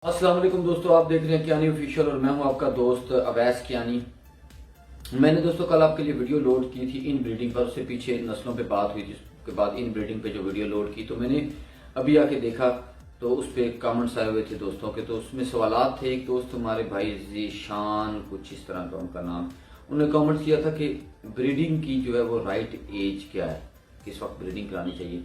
अस्सलाम वालेकुम दोस्तों, आप देख रहे हैं कियानी ऑफिशियल और मैं हूं आपका दोस्त अवैस कियानी। मैंने दोस्तों कल आपके लिए वीडियो लोड की थी इन ब्रीडिंग पर, उससे पीछे नस्लों पे बात हुई थी, उसके बाद इन ब्रीडिंग पे जो वीडियो लोड की तो मैंने अभी आके देखा तो उस पर कमेंट्स आए हुए थे दोस्तों के। तो उसमें सवालात थे। एक दोस्त हमारे भाई जीशान कुछ इस तरह का उनका नाम, उन्होंने कमेंट किया था कि ब्रीडिंग की जो है वो राइट एज क्या है, किस वक्त ब्रीडिंग करानी चाहिए।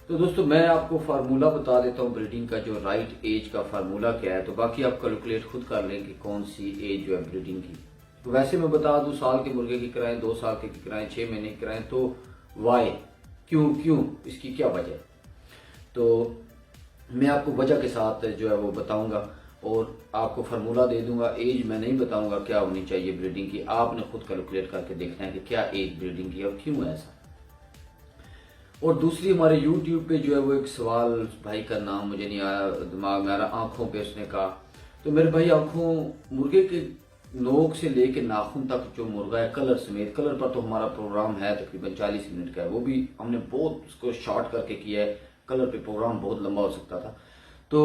तो दोस्तों मैं आपको फार्मूला बता देता हूँ ब्रीडिंग का, जो राइट एज का फार्मूला क्या है, तो बाकी आप कैलकुलेट खुद कर लें कि कौन सी एज जो है ब्रीडिंग की। तो वैसे मैं बता दूं, साल के मुर्गे की कराएं, 2 साल की कराएं, 6 महीने की कराएं, तो वाई क्यों क्यों इसकी क्या वजह है, तो मैं आपको वजह के साथ जो है वो बताऊंगा और आपको फार्मूला दे दूंगा। एज मैं नहीं बताऊंगा क्या होनी चाहिए ब्रीडिंग की, आपने खुद कैलकुलेट करके देखना है कि क्या एज ब्रीडिंग की और क्यों ऐसा। और दूसरी, हमारे YouTube पे जो है वो एक सवाल, भाई का नाम मुझे नहीं आया दिमाग में आ रहा, आंखों पे उसने कहा। तो मेरे भाई आंखों, मुर्गे के नोक से लेके नाखून तक जो मुर्गा है, कलर समेत, कलर पर तो हमारा प्रोग्राम है तकरीबन 40 मिनट का है, वो भी हमने बहुत उसको शॉर्ट करके किया है। कलर पे प्रोग्राम बहुत लंबा हो सकता था। तो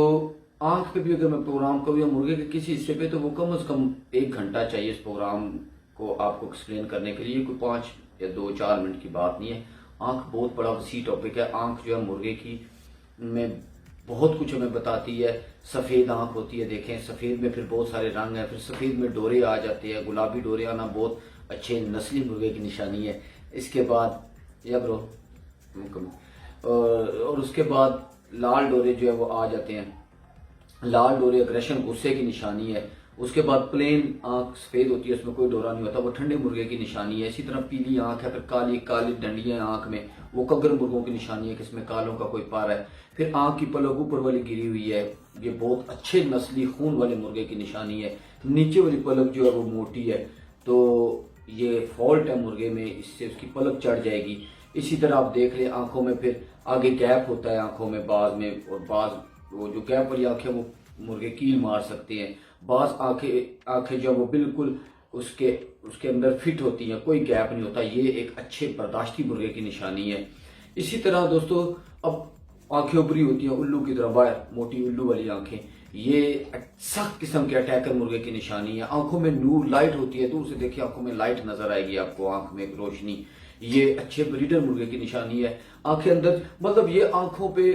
आंख पे भी अगर मैं प्रोग्राम करूँ या मुर्गे के किसी हिस्से पे, तो वो कम से कम 1 घंटा चाहिए इस प्रोग्राम को आपको एक्सप्लेन करने के लिए। कोई 5 या 2-4 मिनट की बात नहीं है। आंख बहुत बड़ा वसी टॉपिक है। आंख जो है मुर्गे की में बहुत कुछ हमें बताती है। सफेद आंख होती है, देखें सफेद में फिर बहुत सारे रंग हैं, फिर सफेद में डोरे आ जाते हैं। गुलाबी डोरे आना बहुत अच्छे नस्ली मुर्गे की निशानी है। इसके बाद या ब्रो और उसके बाद लाल डोरे जो है वो आ जाते हैं। लाल डोरे अग्रेशन, गुस्से की निशानी है। उसके बाद प्लेन आंख सफेद होती है, उसमें कोई डोरा नहीं होता, वो ठंडे मुर्गे की निशानी है। इसी तरह पीली आंख है, फिर काली काली डंडियां आंख में, वो कगर मुर्गों की निशानी है कि इसमें कालों का कोई पार है। फिर आंख की पलक ऊपर वाली गिरी हुई है, ये बहुत अच्छे नस्ली खून वाले मुर्गे की निशानी है। नीचे वाली पलक जो है वो मोटी है, तो ये फॉल्ट है मुर्गे में, इससे उसकी पलक चढ़ जाएगी। इसी तरह आप देख ले आंखों में फिर आगे गैप होता है आंखों में बाज में, और बाज वो जो गैप वाली आंखें वो मुर्गे कील मार सकते हैं। बाज आंखें जो वो बिल्कुल उसके उसके अंदर फिट होती हैं, कोई गैप नहीं होता। ये एक अच्छे बर्दाश्ती मुर्गे की निशानी है। इसी तरह दोस्तों अब आंखें उभरी होती हैं उल्लू की तरह, बाहर मोटी उल्लू वाली आंखें, ये सख्त किस्म के अटैकर मुर्गे की निशानी है। आंखों में नूर लाइट होती है, दूर से देखिए आंखों में लाइट नजर आएगी आपको, आंख में एक रोशनी, ये अच्छे ब्रीडर मुर्गे की निशानी है। आंखें अंदर, मतलब ये आंखों पे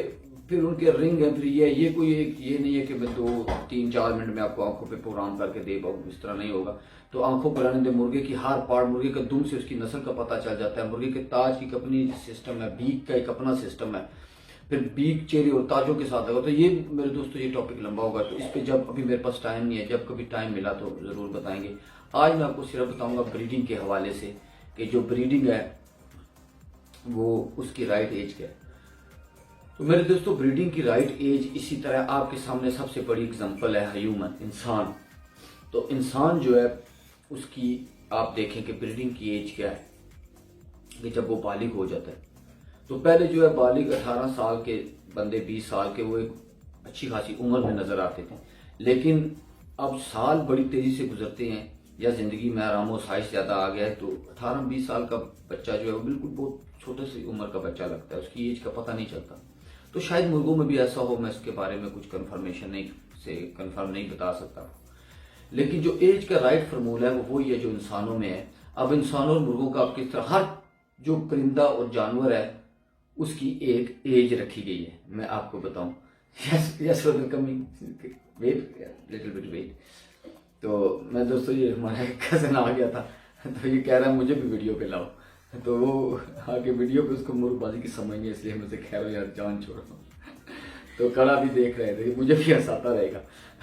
फिर उनके रिंग है, फिर ये कोई एक ये नहीं है कि मैं 2-3-4 मिनट में आपको आंखों पे प्रोग्राम करके दे पाऊँ, इस तरह नहीं होगा। तो आंखों पर आने दे, मुर्गे की हर पार्ट, मुर्गे का दुम से उसकी नस्ल का पता चल जाता है। मुर्गे के ताज की अपनी सिस्टम है, बीक का एक अपना सिस्टम है, फिर बीक चेहरे और ताजों के साथ होगा। तो ये मेरे दोस्तों ये टॉपिक लंबा होगा, तो इस पे जब अभी मेरे पास टाइम नहीं है, जब कभी टाइम मिला तो जरूर बताएंगे। आज मैं आपको सिर्फ बताऊंगा ब्रीडिंग के हवाले से कि जो ब्रीडिंग है वो उसकी राइट एज क्या है। तो मेरे दोस्तों ब्रीडिंग की राइट एज इसी तरह आपके सामने सबसे बड़ी एग्जांपल है ह्यूमन, इंसान। तो इंसान जो है उसकी आप देखें कि ब्रीडिंग की एज क्या है, कि जब वो बालिग हो जाता है। तो पहले जो है बालिग 18 साल के बंदे, 20 साल के, वो एक अच्छी खासी उम्र में नजर आते थे। लेकिन अब साल बड़ी तेजी से गुजरते हैं, या जिंदगी में आराम और साइज ज्यादा आ गया है, तो 18-20 साल का बच्चा जो है वो बिल्कुल बहुत छोटे सी उम्र का बच्चा लगता है, उसकी एज का पता नहीं चलता। तो शायद मुर्गों में भी ऐसा हो, मैं इसके बारे में कुछ कंफर्म नहीं बता सकता। लेकिन जो एज का राइट फार्मूला है वो वही है जो इंसानों में है। अब इंसानों और मुर्गों का किस तरह, हर जो परिंदा और जानवर है उसकी एक एज रखी गई है। मैं आपको बताऊं, yes yes coming, wait little bit wait. तो मैं दोस्तों, ये हमारा कजन आ गया था, तो ये कह रहा है मुझे भी वीडियो पे लाओ, तो वो आगे वीडियो पे उसको मुर्गबाजी की समझ नहीं, इसलिए मैं कह रहा हूँ यार जान छोड़ दो। तो कड़ा भी देख रहे थे, मुझे भी हंसाता रहेगा।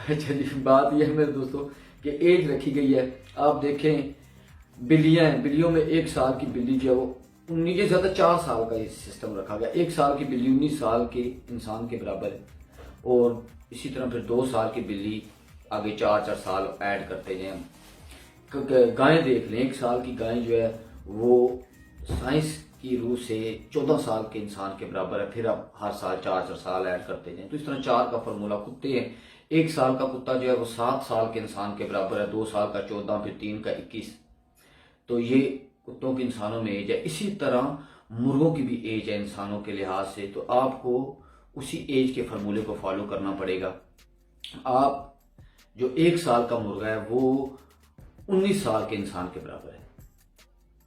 अच्छा जी, बात यह है मेरे दोस्तों कि एज रखी गई है। आप देखें बिल्लियां हैं, बिल्लियों में 1 साल की बिल्ली जो है वो 19 ज्यादा 4 साल का ये सिस्टम रखा गया। 1 साल की बिल्ली 19 साल के इंसान के बराबर है। और इसी तरह फिर 2 साल की बिल्ली आगे 4-4 साल ऐड करते जाए। गायें देख लें, 1 साल की गाय जो है वो साइंस की रूह से 14 साल के इंसान के बराबर है। फिर आप हर साल 4-4 साल ऐड करते जाएं, तो इस तरह 4 का फॉर्मूला। कुत्ते हैं, 1 साल का कुत्ता जो है वो 7 साल के इंसान के बराबर है, 2 साल का 14, फिर 3 का 21। तो ये कुत्तों की इंसानों में एज है। इसी तरह मुर्गों की भी एज है इंसानों के लिहाज से। तो आपको उसी एज के फार्मूले को फॉलो करना पड़ेगा। आप जो 1 साल का मुर्गा है वो 19 साल के इंसान के बराबर है।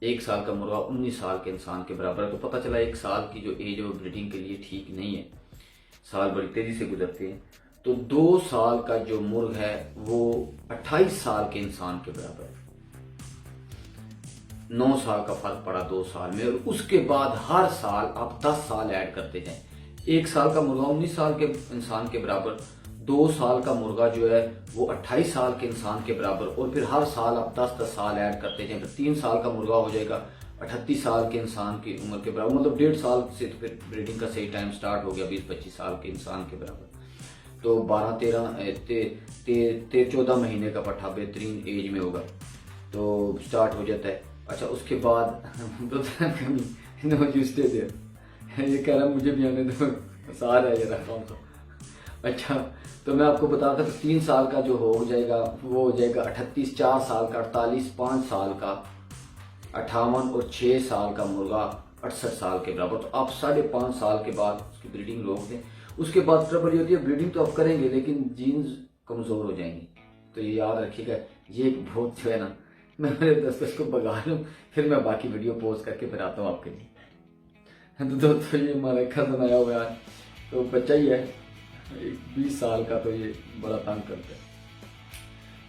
1 साल का मुर्गा 19 साल के इंसान के बराबर है। तो पता चला 1 साल की जो एज है वो ब्रीडिंग के लिए ठीक नहीं है, साल बड़ी तेजी से गुजरते हैं। तो 2 साल का जो मुर्ग है वो 28 साल के इंसान के बराबर है। 9 साल का फर्क पड़ा 2 साल में, और उसके बाद हर साल आप 10 साल ऐड करते जाएं। 1 साल का मुर्गा 19 साल के इंसान के बराबर, 2 साल का मुर्गा जो है वो 28 साल के इंसान के बराबर, और फिर हर साल आप 10-10 साल ऐड करते जाएं। फिर 3 साल का मुर्गा हो जाएगा 38 साल के इंसान की उम्र के बराबर, मतलब 1.5 साल से तो फिर ब्रीडिंग का सही टाइम स्टार्ट हो गया 20-25 साल के इंसान के बराबर। तो 12-13-14 महीने का पट्ठा बेहतरीन एज में होगा तो स्टार्ट हो जाता है। अच्छा, उसके बाद ये कह रहा मुझे भी आने दो, सारा है जरा काम तो। अच्छा, तो मैं आपको बता था 3 साल का जो हो जाएगा वो हो जाएगा 38, 4 साल का 48, 5 साल का 58 और 6 साल का मुर्गा 68 साल के बराबर। तो आप 5.5 साल के बाद उसकी ब्रीडिंग रोक दें। उसके बाद ट्रबल ये होती है, ब्रीडिंग तो आप करेंगे लेकिन जीन्स कमजोर हो जाएंगी। तो ये याद रखिएगा, ये एक बहुत जो है ना, मैं मेरे दोस्तों को भगा लूँ फिर मैं बाकी वीडियो पोस्ट करके बनाता हूँ आपके लिए। तो दोस्तों ये हमारा खजन आया हुआ है, तो बच्चा ही है 20 साल का, तो ये बड़ा तंग करता है।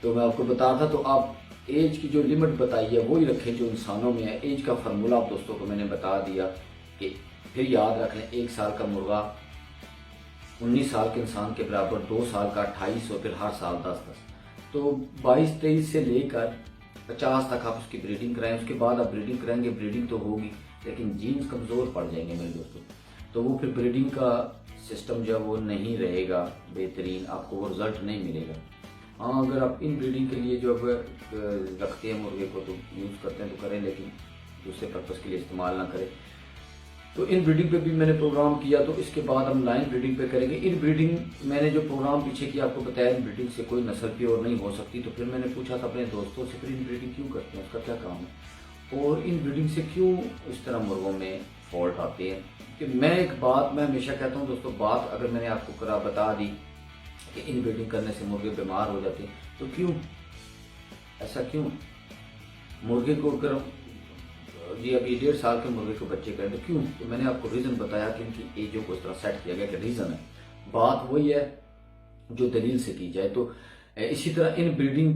तो मैं आपको बता था, तो आप एज की जो लिमिट बताई है वही रखें जो इंसानों में है। एज का फार्मूला आप दोस्तों को मैंने बता दिया कि फिर याद रख लें, 1 साल का मुर्गा 19 साल के इंसान के बराबर, 2 साल का 28 और फिर हर साल 10-10, तो 22-23 से लेकर 50 तक आप उसकी ब्रीडिंग कराएं। उसके बाद आप ब्रीडिंग कराएंगे, ब्रीडिंग तो होगी लेकिन जीन्स कमज़ोर पड़ जाएंगे मेरे दोस्तों। तो वो फिर ब्रीडिंग का सिस्टम जो है वो नहीं रहेगा बेहतरीन, आपको वो रिजल्ट नहीं मिलेगा। हाँ, अगर आप इन ब्रीडिंग के लिए जो रखते हैं मुर्गे को तो यूज़ करते हैं तो करें, लेकिन दूसरे पर्पज़ के लिए इस्तेमाल ना करें। तो इन ब्रीडिंग पे भी मैंने प्रोग्राम किया, तो इसके बाद हम लाइन ब्रीडिंग पे करेंगे। इन ब्रीडिंग मैंने जो प्रोग्राम पीछे किया आपको बताया, इन ब्रीडिंग से कोई नस्ल प्योर नहीं हो सकती। तो फिर मैंने पूछा था अपने दोस्तों से, फिर इन ब्रीडिंग क्यों करते हैं, उसका क्या काम है, और इन ब्रीडिंग से क्यों इस तरह मुर्गों में फॉल्ट आते हैं। कि मैं हमेशा कहता हूँ दोस्तों, बात अगर मैंने आपको बता दी कि इन ब्रीडिंग करने से मुर्गे बीमार हो जाते हैं, तो क्यों, ऐसा क्यों? मुर्गे को अगर जी अभी 1.5 साल के मुर्गे को बच्चे करें तो क्यों? तो मैंने आपको रीज़न बताया कि इनकी एजों को इस तरह सेट किया गया कि रीज़न है। बात वही है जो दलील से की जाए। तो इसी तरह इन ब्रीडिंग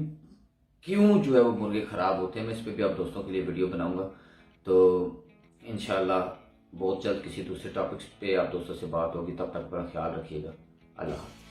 क्यों जो है वो मुर्गे ख़राब होते हैं, मैं इस पर भी आप दोस्तों के लिए वीडियो बनाऊंगा। तो इंशाल्लाह बहुत जल्द किसी दूसरे टॉपिक्स पे आप दोस्तों से बात होगी। तब तक अपना ख्याल रखिएगा। अल्लाह।